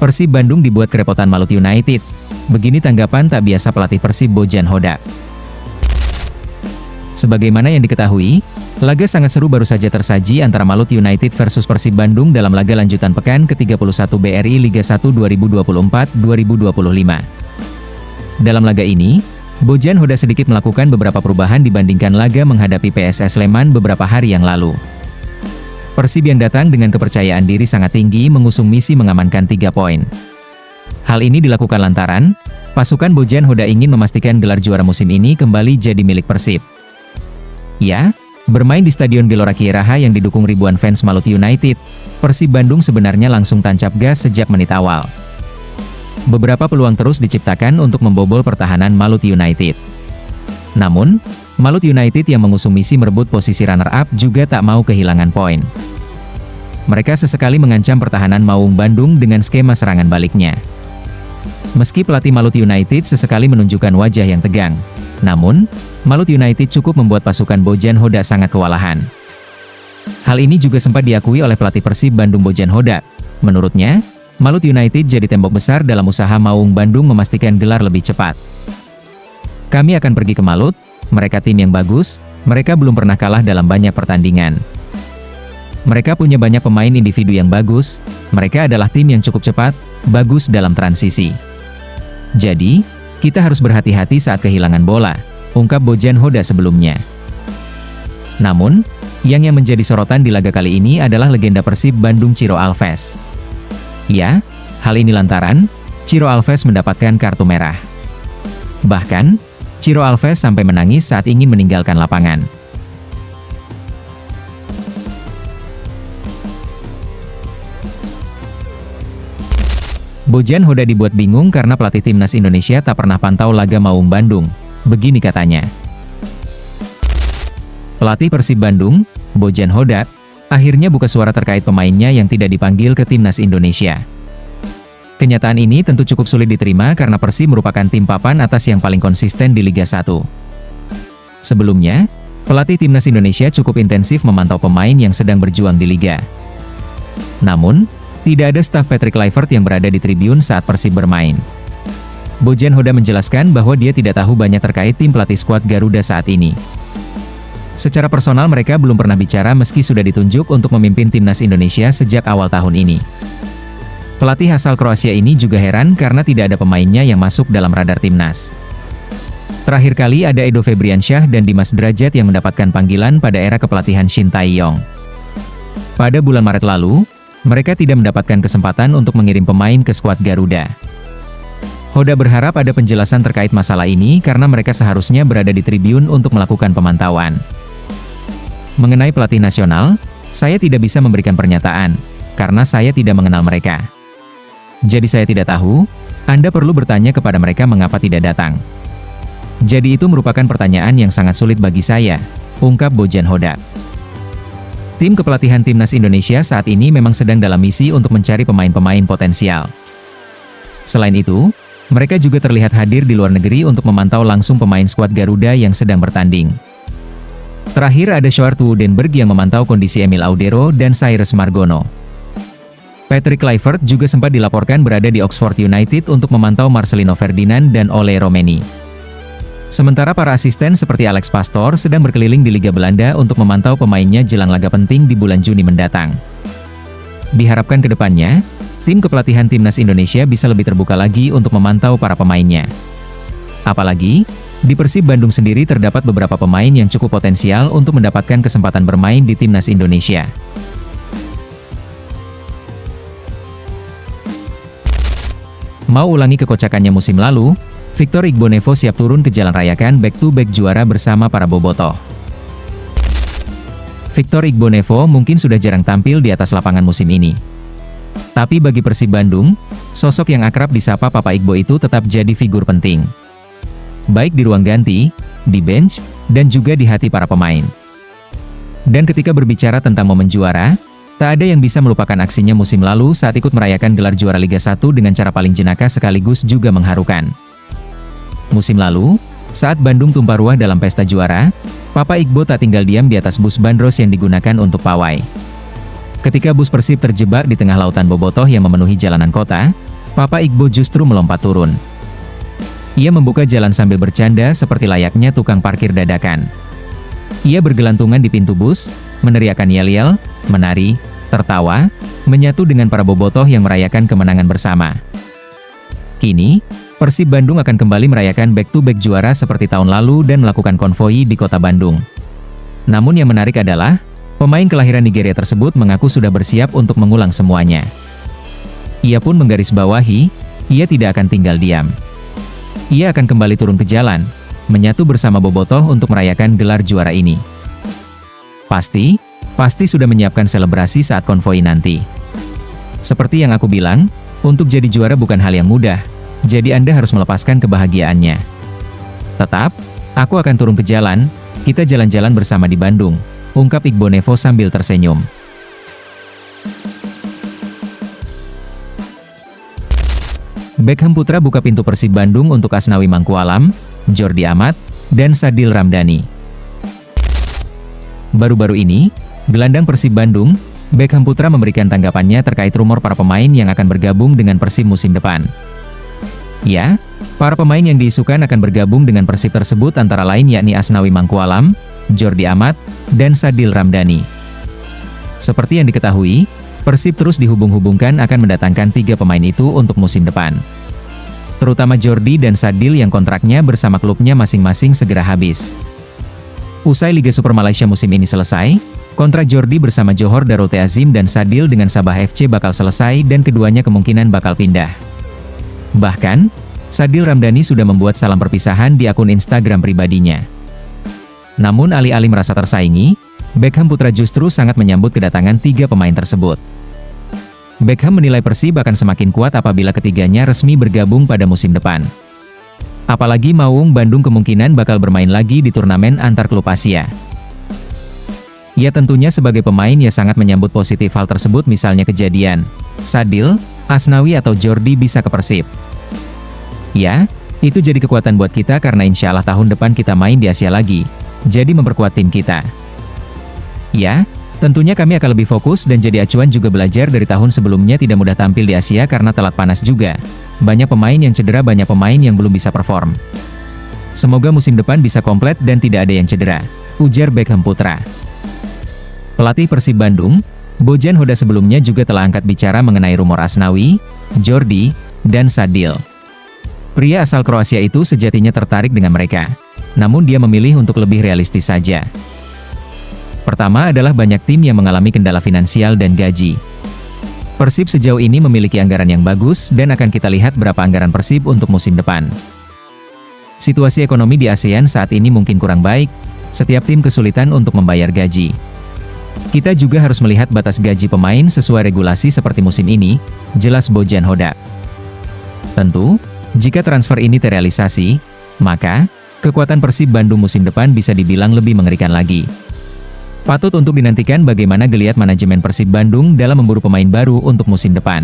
Persib Bandung dibuat kerepotan Malut United. Begini tanggapan tak biasa pelatih Persib Bojan Hodak. Sebagaimana yang diketahui, laga sangat seru baru saja tersaji antara Malut United versus Persib Bandung dalam laga lanjutan pekan ke-31 BRI Liga 1 2024-2025. Dalam laga ini, Bojan Hodak sedikit melakukan beberapa perubahan dibandingkan laga menghadapi PSS Sleman beberapa hari yang lalu. Persib yang datang dengan kepercayaan diri sangat tinggi mengusung misi mengamankan 3 poin. Hal ini dilakukan lantaran, pasukan Bojan Hodak ingin memastikan gelar juara musim ini kembali jadi milik Persib. Ya, bermain di Stadion Gelora Kieraha yang didukung ribuan fans Malut United, Persib Bandung sebenarnya langsung tancap gas sejak menit awal. Beberapa peluang terus diciptakan untuk membobol pertahanan Malut United. Namun, Malut United yang mengusung misi merebut posisi runner-up juga tak mau kehilangan poin. Mereka sesekali mengancam pertahanan Maung Bandung dengan skema serangan baliknya. Meski pelatih Malut United sesekali menunjukkan wajah yang tegang, namun, Malut United cukup membuat pasukan Bojan Hodak sangat kewalahan. Hal ini juga sempat diakui oleh pelatih Persib Bandung Bojan Hodak. Menurutnya, Malut United jadi tembok besar dalam usaha Maung Bandung memastikan gelar lebih cepat. Kami akan pergi ke Malut, mereka tim yang bagus, mereka belum pernah kalah dalam banyak pertandingan. Mereka punya banyak pemain individu yang bagus, mereka adalah tim yang cukup cepat, bagus dalam transisi. Jadi, kita harus berhati-hati saat kehilangan bola, ungkap Bojan Hodak sebelumnya. Namun, yang menjadi sorotan di laga kali ini adalah legenda Persib Bandung Ciro Alves. Ya, hal ini lantaran Ciro Alves mendapatkan kartu merah. Bahkan, Ciro Alves sampai menangis saat ingin meninggalkan lapangan. Bojan Hodak dibuat bingung karena pelatih timnas Indonesia tak pernah pantau laga Maung Bandung. Begini katanya. Pelatih Persib Bandung, Bojan Hodak, akhirnya buka suara terkait pemainnya yang tidak dipanggil ke timnas Indonesia. Kenyataan ini tentu cukup sulit diterima karena Persib merupakan tim papan atas yang paling konsisten di Liga 1. Sebelumnya, pelatih timnas Indonesia cukup intensif memantau pemain yang sedang berjuang di Liga. Namun, tidak ada staf Patrick Kluivert yang berada di tribun saat Persib bermain. Bojan Hodak menjelaskan bahwa dia tidak tahu banyak terkait tim pelatih skuad Garuda saat ini. Secara personal mereka belum pernah bicara meski sudah ditunjuk untuk memimpin timnas Indonesia sejak awal tahun ini. Pelatih asal Kroasia ini juga heran karena tidak ada pemainnya yang masuk dalam radar timnas. Terakhir kali ada Edo Febriansyah dan Dimas Drajat yang mendapatkan panggilan pada era kepelatihan Shin Tae-yong. Pada bulan Maret lalu, mereka tidak mendapatkan kesempatan untuk mengirim pemain ke skuad Garuda. Hodak berharap ada penjelasan terkait masalah ini karena mereka seharusnya berada di tribun untuk melakukan pemantauan. Mengenai pelatih nasional, saya tidak bisa memberikan pernyataan, karena saya tidak mengenal mereka. Jadi saya tidak tahu, Anda perlu bertanya kepada mereka mengapa tidak datang. Jadi itu merupakan pertanyaan yang sangat sulit bagi saya, ungkap Bojan Hodak. Tim kepelatihan timnas Indonesia saat ini memang sedang dalam misi untuk mencari pemain-pemain potensial. Selain itu, mereka juga terlihat hadir di luar negeri untuk memantau langsung pemain skuad Garuda yang sedang bertanding. Terakhir ada Sjoerd Woedenberg yang memantau kondisi Emil Audero dan Cyrus Margono. Patrick Kluivert juga sempat dilaporkan berada di Oxford United untuk memantau Marcelino Ferdinand dan Ole Romeni. Sementara para asisten seperti Alex Pastoor sedang berkeliling di Liga Belanda untuk memantau pemainnya jelang laga penting di bulan Juni mendatang. Diharapkan ke depannya, tim kepelatihan timnas Indonesia bisa lebih terbuka lagi untuk memantau para pemainnya. Apalagi, di Persib Bandung sendiri terdapat beberapa pemain yang cukup potensial untuk mendapatkan kesempatan bermain di timnas Indonesia. Mau ulangi kekocakannya musim lalu, Victor Igbonevo siap turun ke jalan rayakan back-to-back juara bersama para bobotoh. Victor Igbonevo mungkin sudah jarang tampil di atas lapangan musim ini. Tapi bagi Persib Bandung, sosok yang akrab disapa Papa Igbo itu tetap jadi figur penting. Baik di ruang ganti, di bench, dan juga di hati para pemain. Dan ketika berbicara tentang momen juara, tak ada yang bisa melupakan aksinya musim lalu saat ikut merayakan gelar juara Liga 1 dengan cara paling jenaka sekaligus juga mengharukan. Musim lalu, saat Bandung tumpah ruah dalam pesta juara, Papa Igbo tak tinggal diam di atas bus bandros yang digunakan untuk pawai. Ketika bus Persib terjebak di tengah lautan bobotoh yang memenuhi jalanan kota, Papa Iqbo justru melompat turun. Ia membuka jalan sambil bercanda seperti layaknya tukang parkir dadakan. Ia bergelantungan di pintu bus, meneriakkan yel-yel, menari, tertawa, menyatu dengan para bobotoh yang merayakan kemenangan bersama. Kini, Persib Bandung akan kembali merayakan back-to-back juara seperti tahun lalu dan melakukan konvoi di kota Bandung. Namun yang menarik adalah, pemain kelahiran Nigeria tersebut mengaku sudah bersiap untuk mengulang semuanya. Ia pun menggarisbawahi, ia tidak akan tinggal diam. Ia akan kembali turun ke jalan, menyatu bersama bobotoh untuk merayakan gelar juara ini. Pasti sudah menyiapkan selebrasi saat konvoi nanti. Seperti yang aku bilang, untuk jadi juara bukan hal yang mudah, jadi Anda harus melepaskan kebahagiaannya. Tetap, aku akan turun ke jalan, kita jalan-jalan bersama di Bandung, ungkap Iqbo Nevo sambil tersenyum. Beckham Putra buka pintu Persib Bandung untuk Asnawi Mangkualam, Jordi Amat, dan Sadil Ramdhani. Baru-baru ini, gelandang Persib Bandung, Beckham Putra memberikan tanggapannya terkait rumor para pemain yang akan bergabung dengan Persib musim depan. Ya, para pemain yang diisukan akan bergabung dengan Persib tersebut antara lain yakni Asnawi Mangkualam, Jordi Amat, dan Sadil Ramdhani. Seperti yang diketahui, Persib terus dihubung-hubungkan akan mendatangkan 3 pemain itu untuk musim depan. Terutama Jordi dan Sadil yang kontraknya bersama klubnya masing-masing segera habis. Usai Liga Super Malaysia musim ini selesai, kontrak Jordi bersama Johor Darul Ta'zim dan Sadil dengan Sabah FC bakal selesai dan keduanya kemungkinan bakal pindah. Bahkan, Sadil Ramdhani sudah membuat salam perpisahan di akun Instagram pribadinya. Namun alih-alih merasa tersaingi, Beckham Putra justru sangat menyambut kedatangan 3 pemain tersebut. Beckham menilai Persib akan semakin kuat apabila ketiganya resmi bergabung pada musim depan. Apalagi Maung Bandung kemungkinan bakal bermain lagi di turnamen antar klub Asia. Ya tentunya sebagai pemain ya sangat menyambut positif hal tersebut, misalnya kejadian Sadil, Asnawi atau Jordi bisa ke Persib. Ya, itu jadi kekuatan buat kita karena insya Allah tahun depan kita main di Asia lagi, jadi memperkuat tim kita. Ya, tentunya kami akan lebih fokus dan jadi acuan juga belajar dari tahun sebelumnya tidak mudah tampil di Asia karena telat panas juga. Banyak pemain yang cedera, banyak pemain yang belum bisa perform. Semoga musim depan bisa komplit dan tidak ada yang cedera, ujar Beckham Putra. Pelatih Persib Bandung, Bojan Hoda sebelumnya juga telah angkat bicara mengenai rumor Asnawi, Jordi, dan Sadil. Pria asal Kroasia itu sejatinya tertarik dengan mereka, namun dia memilih untuk lebih realistis saja. Pertama adalah banyak tim yang mengalami kendala finansial dan gaji. Persib sejauh ini memiliki anggaran yang bagus dan akan kita lihat berapa anggaran Persib untuk musim depan. Situasi ekonomi di ASEAN saat ini mungkin kurang baik, setiap tim kesulitan untuk membayar gaji. Kita juga harus melihat batas gaji pemain sesuai regulasi seperti musim ini, jelas Bojan Hoda. Tentu, jika transfer ini terrealisasi, maka kekuatan Persib Bandung musim depan bisa dibilang lebih mengerikan lagi. Patut untuk dinantikan bagaimana geliat manajemen Persib Bandung dalam memburu pemain baru untuk musim depan.